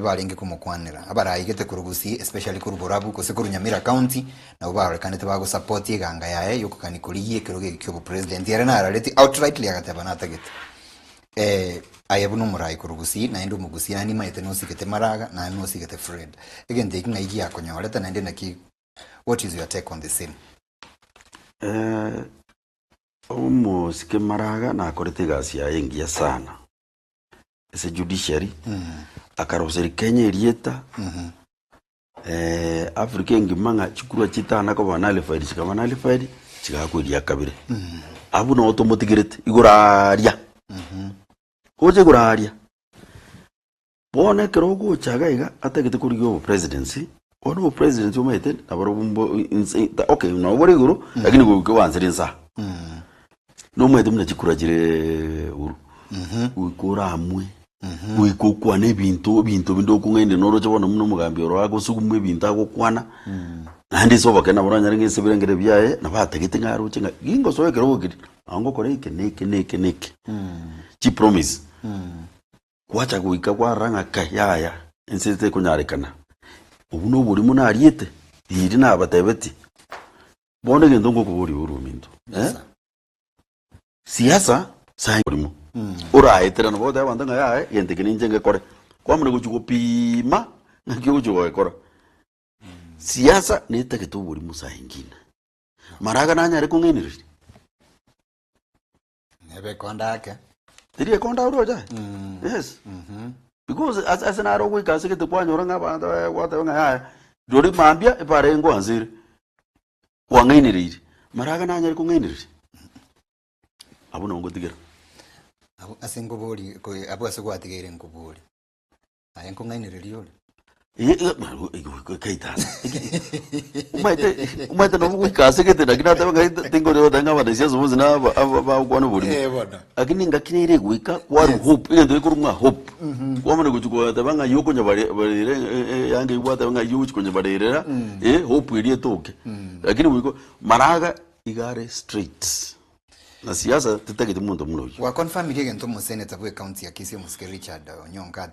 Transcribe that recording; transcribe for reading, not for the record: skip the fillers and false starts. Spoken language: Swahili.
baringe kumukwanira abarayigete kurugusi especially kuri Burabu kose kuri Nyamira county na ubarekanete bago support iganga yae yokukani kuriye kiroge cyo president yare narareti outrightly agateba natagete ayabuno murai kurugusi na endo mugusi na nima yete no sikete Maraga na no sikete Fred again taking idea yakonyoleta na ndena ki. What is your take on the scene? Sike Maraga na akorete gasi ya engia sana. Ese judiciary. Akaroseri Kenya irieta. Afrika ngimanga chukuru chitana ko banalified chika banalified chika kwiri yakabire. Abu no automaticate iguraria. Koje guraria. Bone kerogo chagaiga ategete kuri go presidency. Ono president umete abarumbo okay no bori guru lakini go wanzirinza. No mwete muna chikuragire uru. Ukura amwe. Uikokwa ne bintu bindo kungende noro chabona muno mugambi oro ago sugumwe bintu ago kwana. Nandi so bakena boranya ngese birengere byaye nabategete ngaro chinga gingo so ekero gidi. Ango kore neke. Chi promise. Kwacha kuika kwa ranga kayaya ensete kunyarekana. Ubuno buri muna ariete iri na abatebeti. Bone ngendo ngo kuburi uruminto. Siasa sai burimo. Ora etera no boda bandanga ya yente kininje ngekore. Kwa mune kuchukupima ngikyo kuchukora. Siasa netake to burimo sai ngina. Maraga nanya ari kungeniriri. Nebe konda yake. Tiri konda uroja. Yes. Because as an arrow we kasi kete kwa nyora ngaba wata nga ya. Dori mambia ipare ngo anziri. Wangeniriri. Maraga nanya ari kungeniriri. Abu no ngotigera. Abu asengobori ko abu asego atigere ngobori. Ayenko ngainiriri yole. Kaita. Umaite no mwikase kete nakina taba tingo leo danga badesia zumuzi na ba kwano buri. Bona. Akini ngakine gwika kwa hope ile ndo ikurumwa hope. Kwa mane kuchukua tabanga yoko nyabare yange ibwata banga yuchi kunyabarera hope ile toke. Lakini wiko Maraga igare straight. Na siasa tetake mundo muno. Wa confirm ile ngento mu senator bwe county ya Kisii Musike Richard Onyonga